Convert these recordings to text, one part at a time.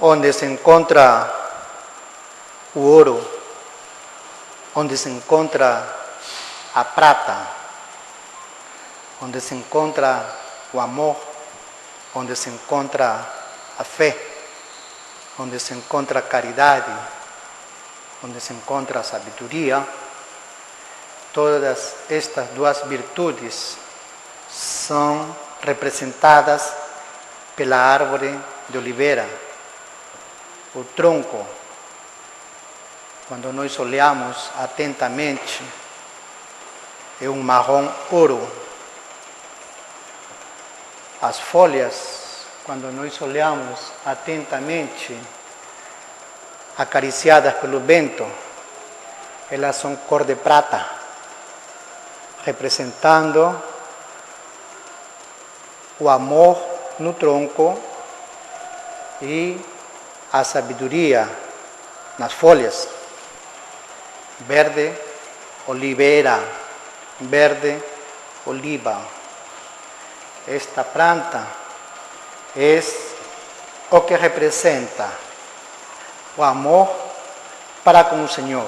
onde se encontra o ouro, onde se encontra a prata, onde se encontra o amor, onde se encontra a fé, onde se encontra a caridade, onde se encontra a sabedoria. Todas estas duas virtudes são representadas pela árvore de oliveira. O tronco, quando nós olhamos atentamente, é um marrom ouro. As folhas, quando nós olhamos atentamente, acariciadas pelo vento, elas são cor de prata, representando o amor no tronco e a sabedoria nas folhas. Verde, oliveira, verde, oliva. Esta planta é o que representa o amor para com o Senhor.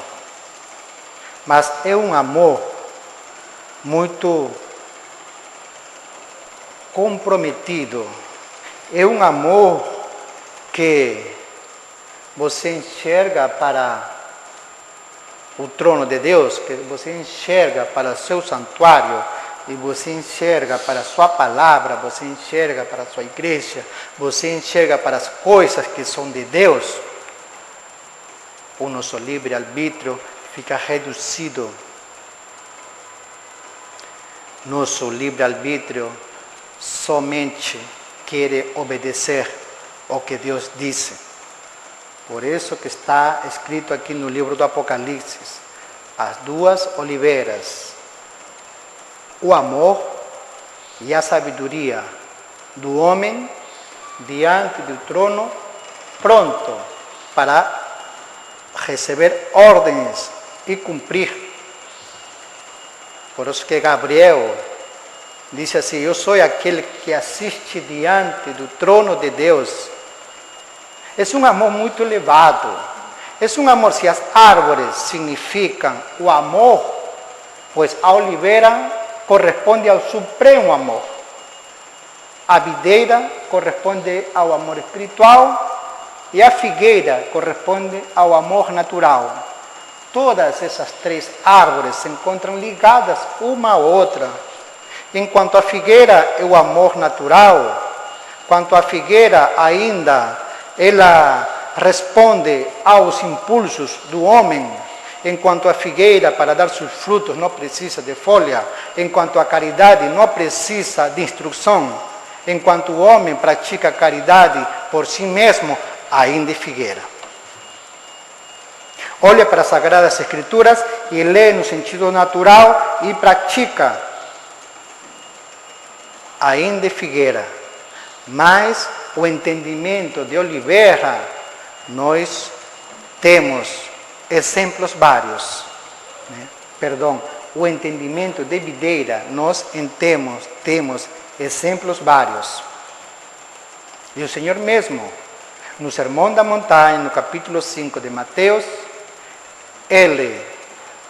Mas é um amor muito comprometido. É um amor que você enxerga para o trono de Deus, que você enxerga para o seu santuário, e você enxerga para a sua palavra, você enxerga para a sua igreja, você enxerga para as coisas que são de Deus. O nosso livre-arbítrio fica reduzido. Nosso livre-arbítrio somente quer obedecer ao que Deus disse. Por isso que está escrito aqui no livro do Apocalipse, as duas oliveiras, o amor e a sabedoria do homem diante do trono, pronto para receber ordens e cumprir. Por isso que Gabriel disse assim: eu sou aquele que assiste diante do trono de Deus. É um amor muito elevado. É um amor, se as árvores significam o amor, pois a oliveira corresponde ao supremo amor. A videira corresponde ao amor espiritual e a figueira corresponde ao amor natural. Todas essas três árvores se encontram ligadas uma à outra. Enquanto a figueira é o amor natural, quanto a figueira ainda ela responde aos impulsos do homem, enquanto a figueira, para dar seus frutos, não precisa de folha, enquanto a caridade não precisa de instrução, enquanto o homem pratica a caridade por si mesmo, ainda é figueira. Olha para as Sagradas Escrituras e lê no sentido natural e pratica. Ainda é figueira, mas o entendimento de oliveira, nós temos exemplos vários. O entendimento de videira, nós temos exemplos vários. E o Senhor mesmo, no Sermão da Montanha, no capítulo 5 de Mateus, ele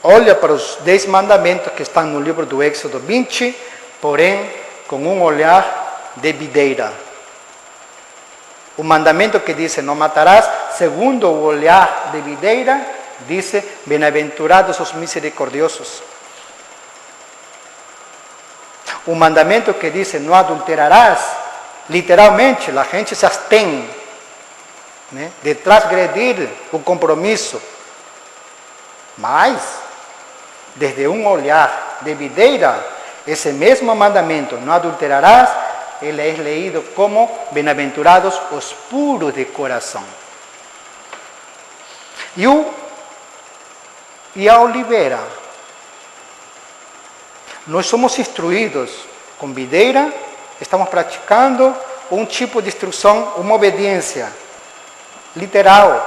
olha para os 10 mandamentos que estão no livro do Êxodo 20, porém com um olhar de videira. O mandamento que diz não matarás, segundo o olhar de videira, diz: bem-aventurados os misericordiosos. O mandamento que diz não adulterarás, literalmente a gente se abstém de transgredir o compromisso. Mas, desde um olhar de videira, esse mesmo mandamento, não adulterarás, ele é leído como bem-aventurados os puros de coração. E a oliveira? Nós somos instruídos com videira, estamos praticando um tipo de instrução, uma obediência literal.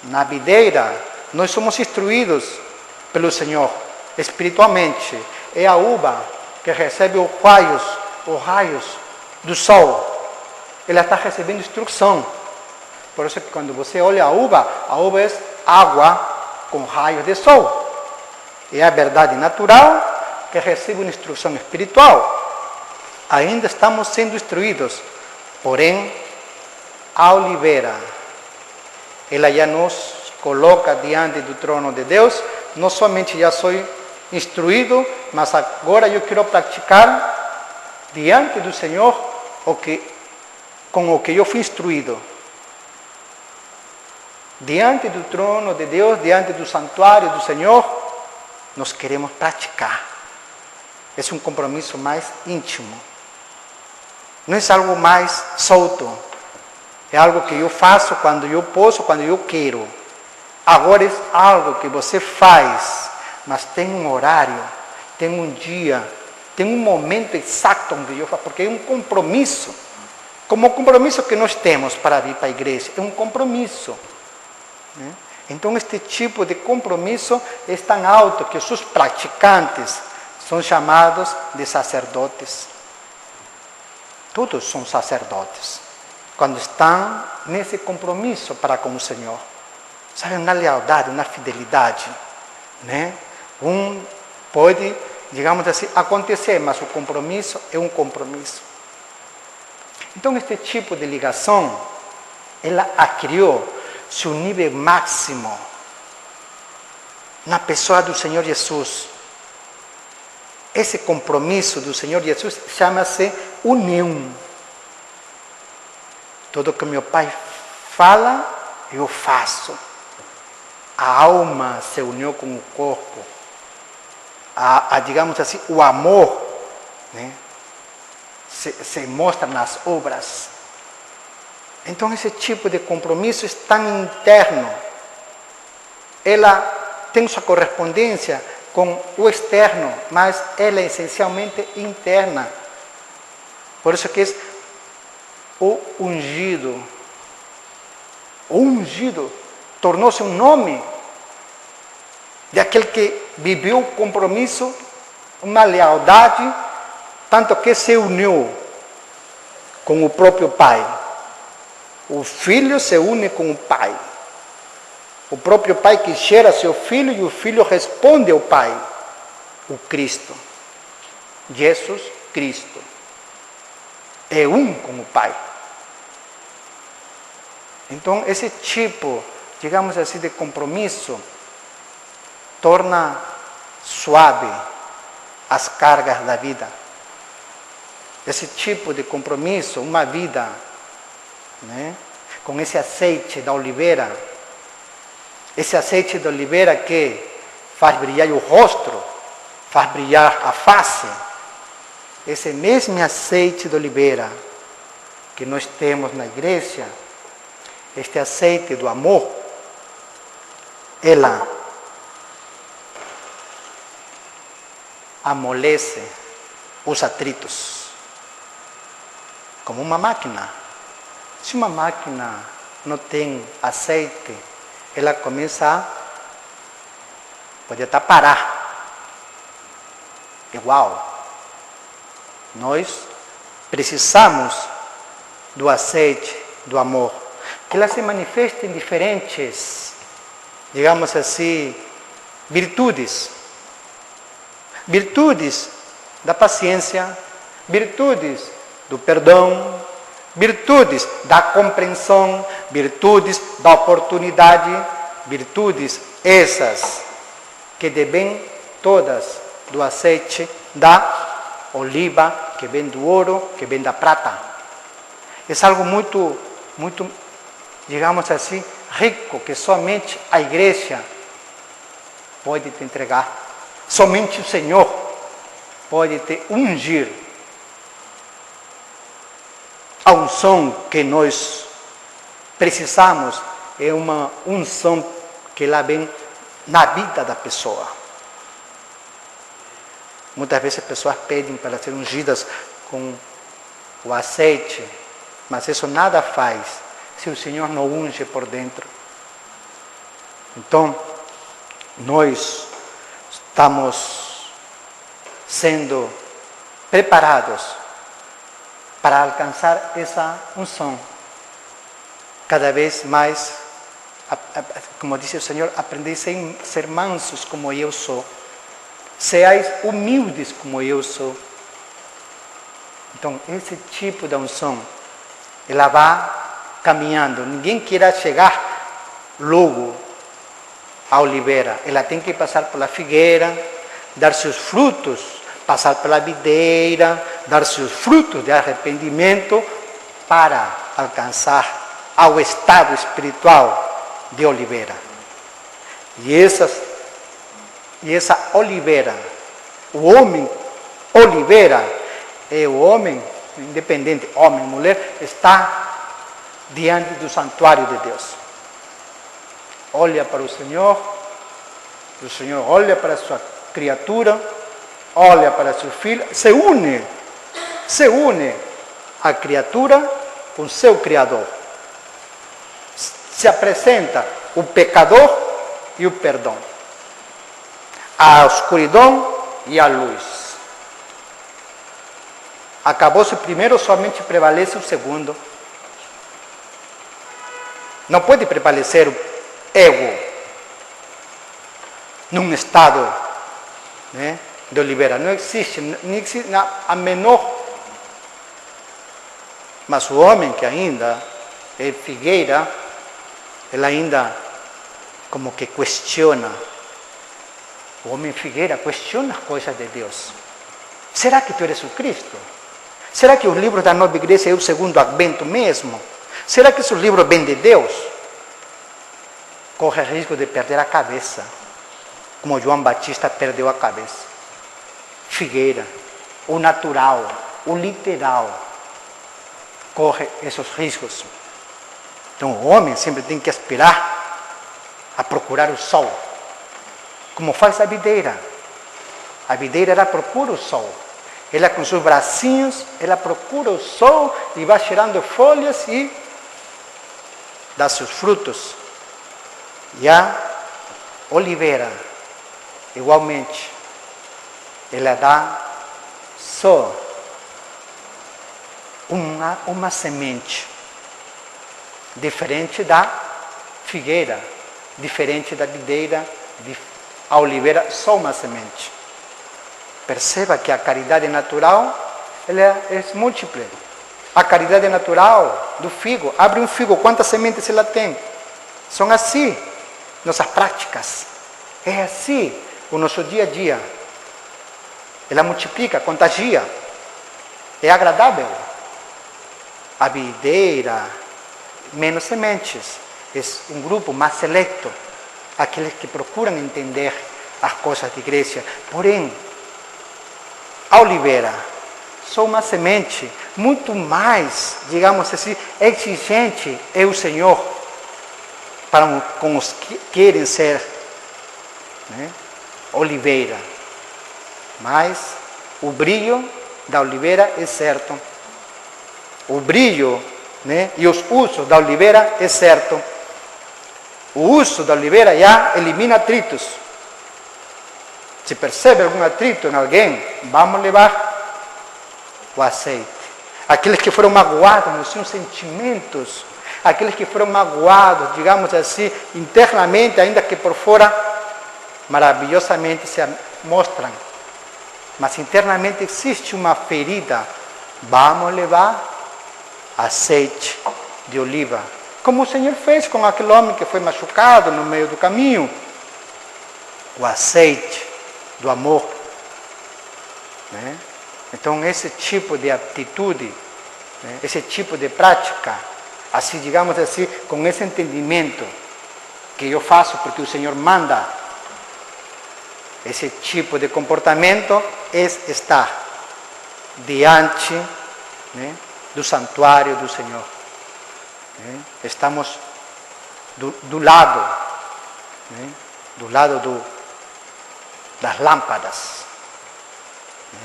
Na videira, nós somos instruídos pelo Senhor espiritualmente. É a uva que recebe os raios do sol. Ela está recebendo instrução. Por isso que quando você olha a uva é água com raios de sol. É a verdade natural que recebe uma instrução espiritual. Ainda estamos sendo instruídos, porém, a oliveira, ela já nos coloca diante do trono de Deus. Não somente já sou instruído, mas agora eu quero praticar diante do Senhor com o que eu fui instruído. Diante do trono de Deus, diante do santuário do Senhor, nós queremos praticar. É um compromisso mais íntimo. Não é algo mais solto. É algo que eu faço quando eu posso, quando eu quero. Agora é algo que você faz, mas tem um horário, tem um dia, tem um momento exato onde eu faço, porque é um compromisso. Como o compromisso que nós temos para vir para a igreja, é um compromisso. Então, este tipo de compromisso é tão alto que os seus praticantes são chamados de sacerdotes. Todos são sacerdotes, quando estão nesse compromisso para com o Senhor. Sabe, uma lealdade, uma fidelidade. Pode, digamos assim, acontecer, mas o compromisso é um compromisso. Então, este tipo de ligação, ela criou seu nível máximo na pessoa do Senhor Jesus. Esse compromisso do Senhor Jesus chama-se união. Tudo que meu Pai fala, eu faço. A alma se uniu com o corpo. Digamos assim, o amor, se mostra nas obras. Então, esse tipo de compromisso é tão interno. Ela tem sua correspondência com o externo, mas ela é essencialmente interna. Por isso que é o ungido. O ungido tornou-se um nome de aquele que viveu o compromisso, uma lealdade, tanto que se uniu com o próprio Pai. O filho se une com o Pai. O próprio Pai que gera seu filho e o filho responde ao Pai. O Cristo. Jesus Cristo. É um com o Pai. Então, esse tipo, digamos assim, de compromisso torna suave as cargas da vida. Esse tipo de compromisso, uma vida, com esse azeite da oliveira, esse azeite da oliveira que faz brilhar o rosto, faz brilhar a face, esse mesmo azeite de oliveira que nós temos na igreja, este azeite do amor, ela amolece os atritos, como uma máquina. Se uma máquina não tem azeite, ela começa pode até parar. Igual. Nós precisamos do azeite, do amor. Que ela se manifeste em diferentes, digamos assim, virtudes. Virtudes da paciência, virtudes do perdão, virtudes da compreensão, virtudes da oportunidade, virtudes essas que devem todas do azeite da oliva, que vem do ouro, que vem da prata. É algo muito, muito, digamos assim, rico, que somente a igreja pode te entregar. Somente o Senhor pode te ungir. A unção que nós precisamos é uma unção que ela vem na vida da pessoa. Muitas vezes as pessoas pedem para ser ungidas com o azeite, mas isso nada faz se o Senhor não unge por dentro. Então, nós estamos sendo preparados para alcançar essa unção. cada vez mais, como disse o Senhor, aprendei a ser mansos como eu sou. Seais humildes como eu sou. Então, esse tipo de unção, ela vai caminhando. Ninguém queira chegar logo à oliveira. Ela tem que passar pela figueira, dar seus frutos, passar pela videira, dar seus frutos de arrependimento para alcançar ao estado espiritual de oliveira. E essa oliveira, o homem oliveira, é o homem, independente, homem, mulher, está diante do santuário de Deus. Olha para o Senhor olha para a sua criatura, olha para seu filho, se une a criatura com seu Criador. Se apresenta o pecador e o perdão, a escuridão e a luz. Acabou-se o primeiro, somente prevalece o segundo. Não pode prevalecer o ego num estado, né, de oliveira. Não existe a menor. Mas o homem que ainda é figueira, ele ainda como que questiona. O homem figueira questiona as coisas de Deus. Será que tu eres o Cristo? Será que os livros da nova igreja é o segundo advento mesmo? Será que esses livros vêm de Deus? Corre risco de perder a cabeça, como João Batista perdeu a cabeça. Figueira, o natural, o literal, corre esses riscos. Então o homem sempre tem que aspirar a procurar o sol, como faz a videira. A videira, ela procura o sol. Ela com seus bracinhos, ela procura o sol e vai tirando folhas e dá seus frutos. E a oliveira, igualmente, ela dá só uma semente, diferente da figueira, diferente da videira, a oliveira, só uma semente. Perceba que a caridade natural, ela é múltipla. A caridade natural do figo, abre um figo, quantas sementes ela tem? São assim nossas práticas. É assim o nosso dia a dia. Ela multiplica, contagia. É agradável. A videira, menos sementes. É um grupo mais seleto. Aqueles que procuram entender as coisas da igreja. Porém, a oliveira, só uma semente, muito mais, digamos assim, exigente é o Senhor para com os que querem ser, né, oliveira. Mas o brilho da oliveira é certo. O brilho, né, e os usos da oliveira é certo. O uso da oliveira já elimina atritos. Se percebe algum atrito em alguém, vamos levar o azeite. Aqueles que foram magoados nos seus sentimentos, aqueles que foram magoados, digamos assim, internamente, ainda que por fora, maravilhosamente se mostram. Mas internamente existe uma ferida. Vamos levar azeite de oliva. Como o Senhor fez com aquele homem que foi machucado no meio do caminho. O azeite do amor, né? Então esse tipo de atitude, né, esse tipo de prática, assim, digamos assim, com esse entendimento que eu faço porque o Senhor manda, esse tipo de comportamento é estar diante, né, do santuário do Senhor, né? Estamos do lado, né, do lado das lâmpadas.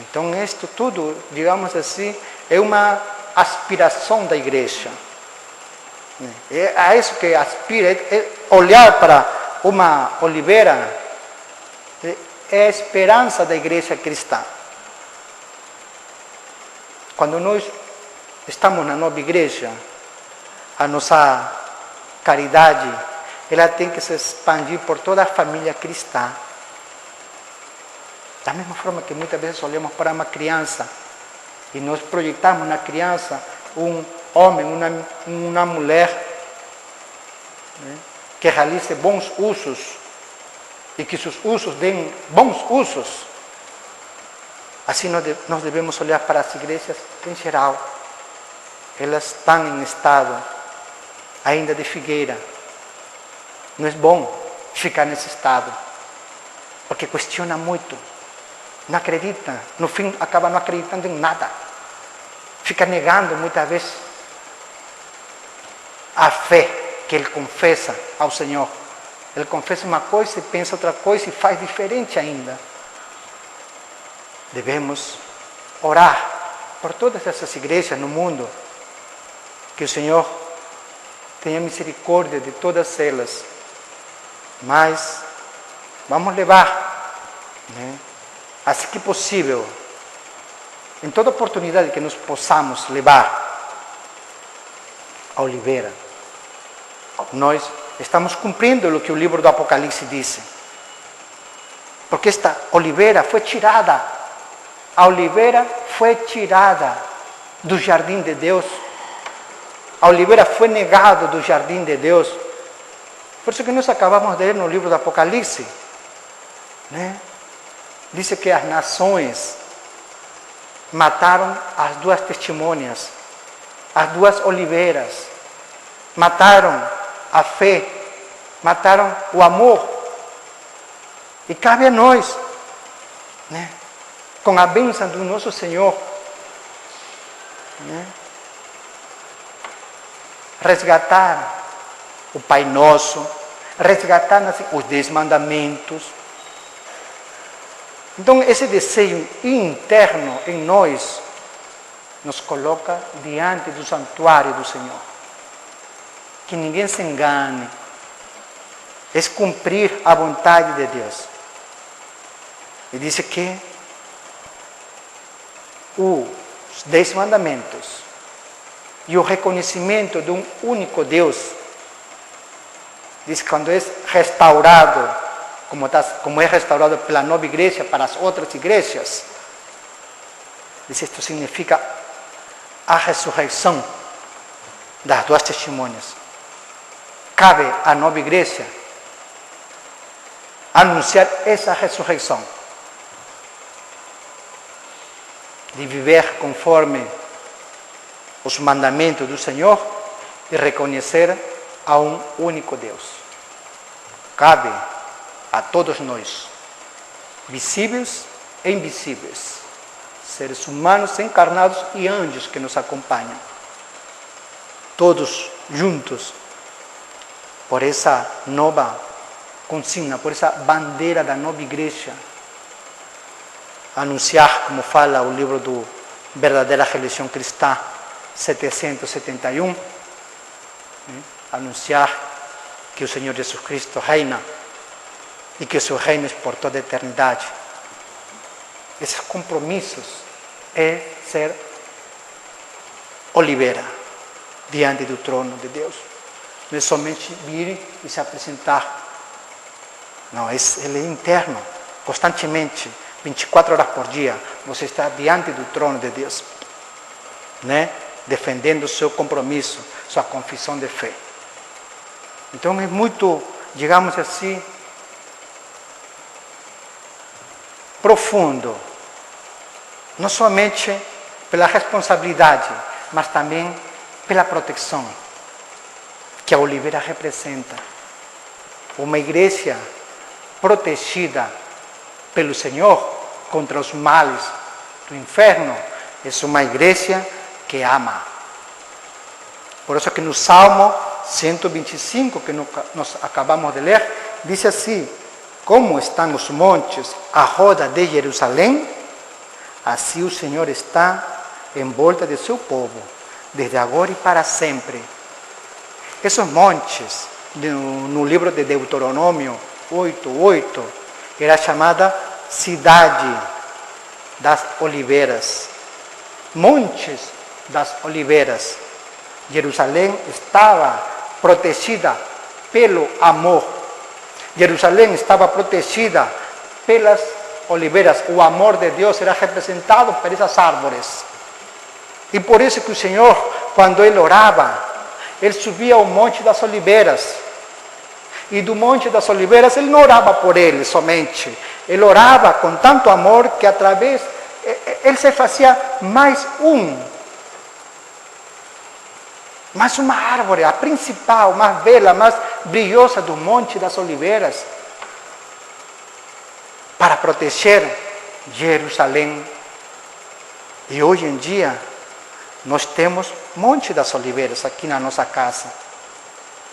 Então, isto tudo, digamos assim, é uma aspiração da igreja. É a isso que aspira, é olhar para uma oliveira, é a esperança da igreja cristã. Quando nós estamos na nova igreja, a nossa caridade, ela tem que se expandir por toda a família cristã. Da mesma forma que muitas vezes olhamos para uma criança e nós projetamos na criança um homem, uma mulher, né, que realize bons usos e que seus usos deem bons usos. Assim nós devemos olhar para as igrejas em geral. Elas estão em estado ainda de figueira. Não é bom ficar nesse estado, porque questiona muito, não acredita, no fim acaba não acreditando em nada, fica negando muitas vezes a fé que ele confessa ao Senhor. Ele confessa uma coisa e pensa outra coisa e faz diferente ainda. Devemos orar por todas essas igrejas no mundo, que o Senhor tenha misericórdia de todas elas, mas vamos levar, né, assim que possível, em toda oportunidade que nós possamos levar a oliveira, nós estamos cumprindo o que o livro do Apocalipse diz, porque esta oliveira foi tirada, a oliveira foi tirada do jardim de Deus, a oliveira foi negada do jardim de Deus. Por isso que nós acabamos de ler no livro do Apocalipse, né? Diz que as nações mataram as duas testemunhas, as duas oliveiras, mataram a fé, mataram o amor. E cabe a nós, né, com a bênção do nosso Senhor, né, resgatar o Pai Nosso, resgatar os 10 mandamentos. Então, esse desejo interno em nós nos coloca diante do santuário do Senhor. Que ninguém se engane. É cumprir a vontade de Deus. E diz que os 10 mandamentos e o reconhecimento de um único Deus, diz que quando é restaurado, como é restaurado pela nova igreja para as outras igrejas, diz isto significa a ressurreição das duas testemunhas. Cabe à nova igreja anunciar essa ressurreição, de viver conforme os mandamentos do Senhor e reconhecer a um único Deus. Cabe a todos nós, visíveis e invisíveis, seres humanos encarnados e anjos que nos acompanham, todos juntos, por essa nova consigna, por essa bandeira da nova igreja, anunciar, como fala o livro do Verdadeira Religião Cristã, 771, anunciar que o Senhor Jesus Cristo reina e que o seu reino é por toda a eternidade. Esses compromissos é ser oliveira diante do trono de Deus. Não é somente vir e se apresentar. Não, ele é interno, constantemente, 24 horas por dia, você está diante do trono de Deus, né? Defendendo o seu compromisso, sua confissão de fé. Então é muito, digamos assim, profundo, não somente pela responsabilidade, mas também pela proteção que a oliveira representa. Uma igreja protegida pelo Senhor contra os males do inferno é uma igreja que ama. Por isso que no Salmo 125, que nós acabamos de ler, diz assim: como estão os montes à roda de Jerusalém, assim o Senhor está em volta de seu povo, desde agora e para sempre. Esses montes, no livro de Deuteronômio 8:8, era chamada cidade das oliveiras, montes das oliveiras. Jerusalém estava protegida pelo amor. Jerusalém estava protegida pelas oliveiras. O amor de Deus era representado por essas árvores. E por isso que o Senhor, quando Ele orava, Ele subia ao Monte das Oliveiras. E do Monte das Oliveiras, Ele não orava por Ele somente. Ele orava com tanto amor que através, Ele se fazia mais uma árvore, a principal, mais bela, mais brilhosa do Monte das Oliveiras, para proteger Jerusalém. E hoje em dia, nós temos Monte das Oliveiras aqui na nossa casa.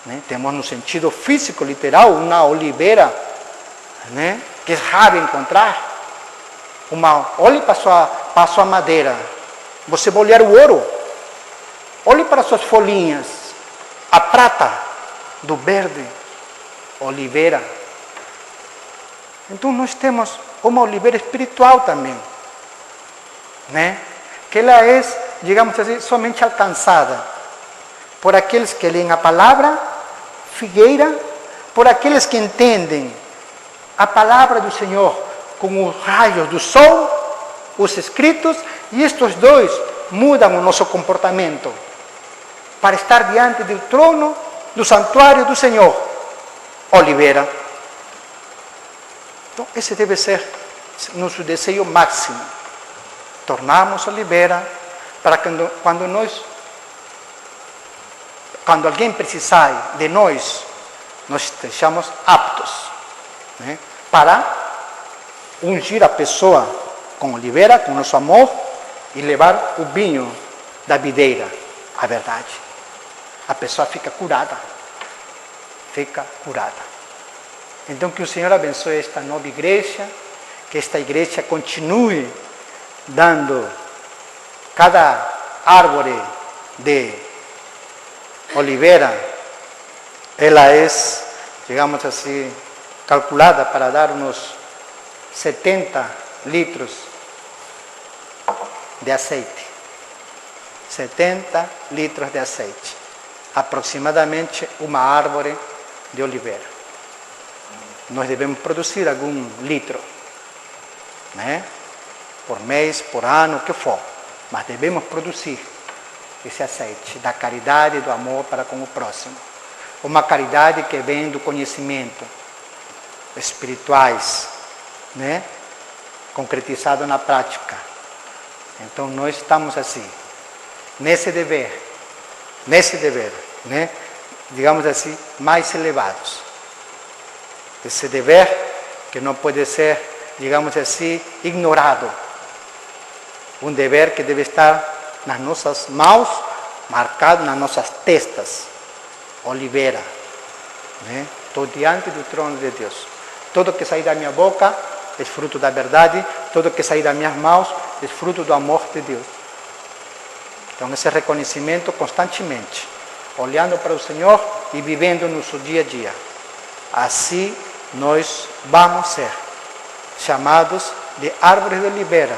Né? Temos no sentido físico, literal, uma oliveira, né? Que é raro encontrar. Olhe para a sua madeira. Você vai olhar o ouro. Olhe para suas folhinhas. A prata do verde. Oliveira. Então nós temos uma oliveira espiritual também. Né? Que ela é, digamos assim, somente alcançada por aqueles que leem a palavra, figueira, por aqueles que entendem a palavra do Senhor com os raios do sol, os escritos, e estes dois mudam o nosso comportamento para estar diante do trono, do santuário do Senhor. Oliveira. Então, esse deve ser nosso desejo máximo. Tornarmos oliveira para que quando alguém precisar de nós estejamos aptos, né, para ungir a pessoa com oliveira, com nosso amor, e levar o vinho da videira, a verdade. A pessoa fica curada. Fica curada. Então, que o Senhor abençoe esta nova igreja, que esta igreja continue dando cada árvore de oliveira, ela é, digamos assim, calculada para dar uns 70 litros de azeite. 70 litros de azeite. Aproximadamente uma árvore de oliveira. Nós devemos produzir algum litro, né? Por mês, por ano, o que for. Mas devemos produzir esse azeite da caridade e do amor para com o próximo. Uma caridade que vem do conhecimento espirituais, né? Concretizado na prática. Então nós estamos assim, nesse dever, né? Digamos assim, mais elevados. Esse dever que não pode ser, digamos assim, ignorado. Um dever que deve estar nas nossas mãos, marcado nas nossas testas. Oliveira. Né? Estou diante do trono de Deus. Tudo que sair da minha boca é fruto da verdade. Tudo que sair das minhas mãos é fruto do amor de Deus. Então, esse reconhecimento constantemente. Olhando para o Senhor e vivendo no seu dia a dia. Assim, nós vamos ser chamados de árvores de oliveira,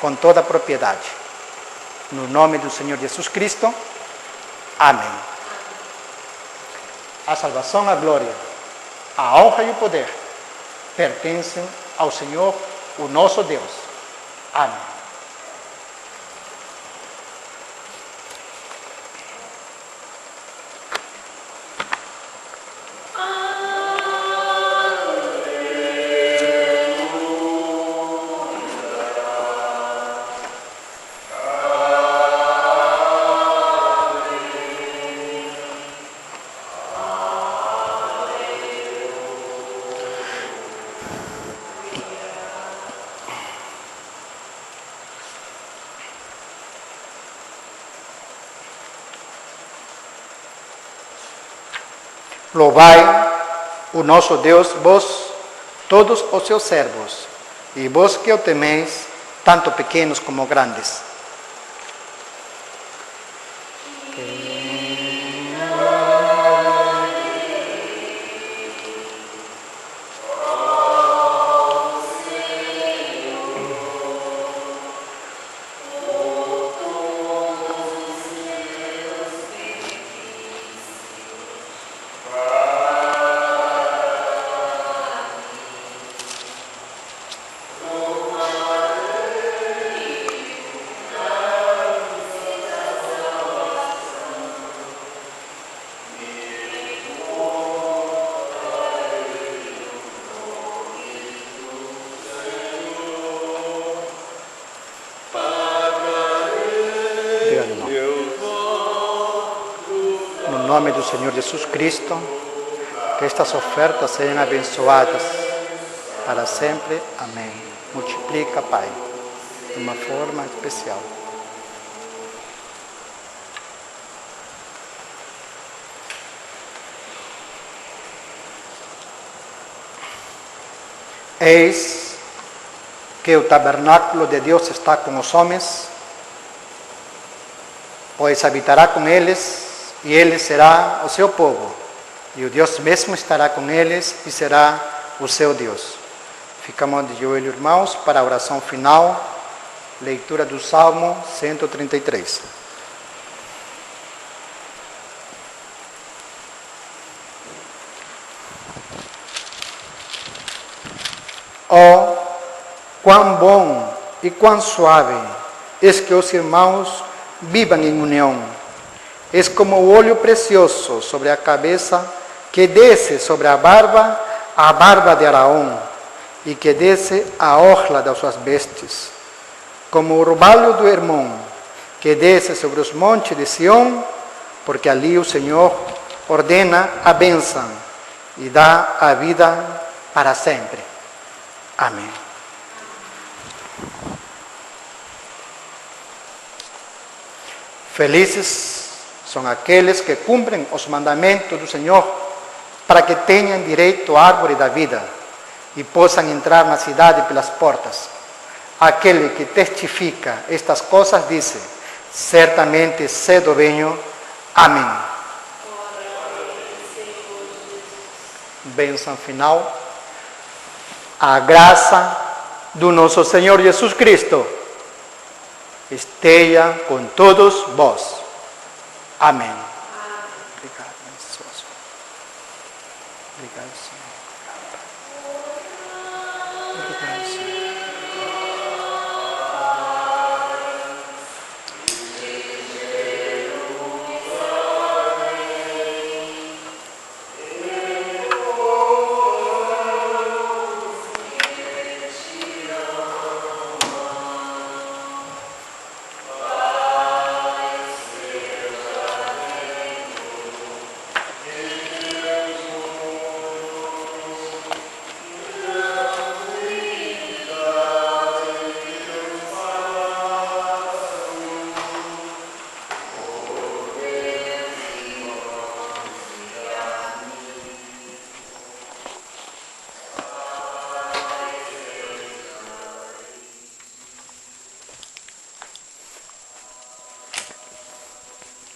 com toda a propriedade. No nome do Senhor Jesus Cristo. Amém. A salvação, a glória, a honra e o poder pertencem ao Senhor, o nosso Deus. Amém. Louvai o nosso Deus, vós, todos os seus servos, e vós que o temeis, tanto pequenos como grandes. nome do Senhor Jesus Cristo, que estas ofertas sejam abençoadas para sempre. Amém. Multiplica, Pai, de uma forma especial. Eis que o tabernáculo de Deus está com os homens, pois habitará com eles, e ele será o seu povo, e o Deus mesmo estará com eles e será o seu Deus. Ficamos de joelho, irmãos, para a oração final, leitura do Salmo 133. Oh, quão bom e quão suave é que os irmãos vivam em união. É como o óleo precioso sobre a cabeça que desce sobre a barba de Araón, e que desce a orla das suas vestes. Como o orvalho do Hermón, que desce sobre os montes de Sião, porque ali o Senhor ordena a bênção e dá a vida para sempre. Amém. Felizes são aqueles que cumprem os mandamentos do Senhor, para que tenham direito à árvore da vida e possam entrar na cidade pelas portas. Aquele que testifica estas coisas disse: certamente cedo venho. Amém. Bênção final. A graça do nosso Senhor Jesus Cristo esteja com todos vós. Amém. Obrigado, abençoso. Obrigado, Senhor. Obrigado, Senhor.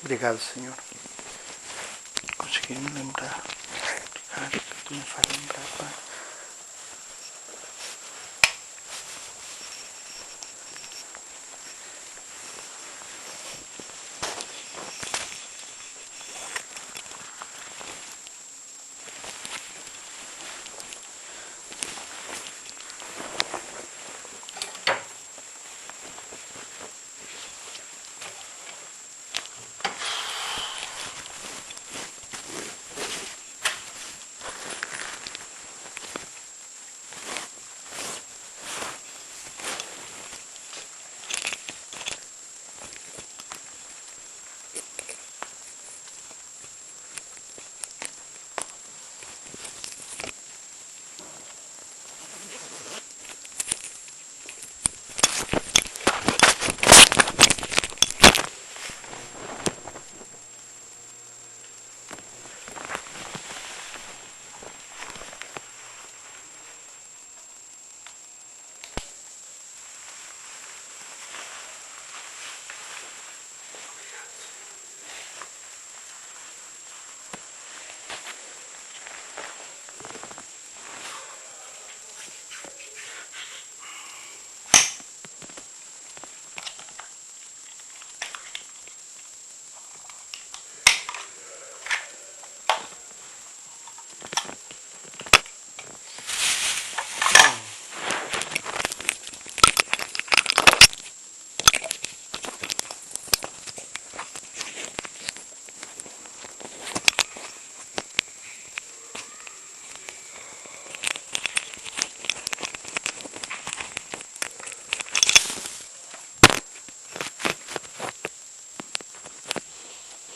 Obrigado, Senhor. Consegui me lembrar. Obrigado que tu me faz lembrar, Pai.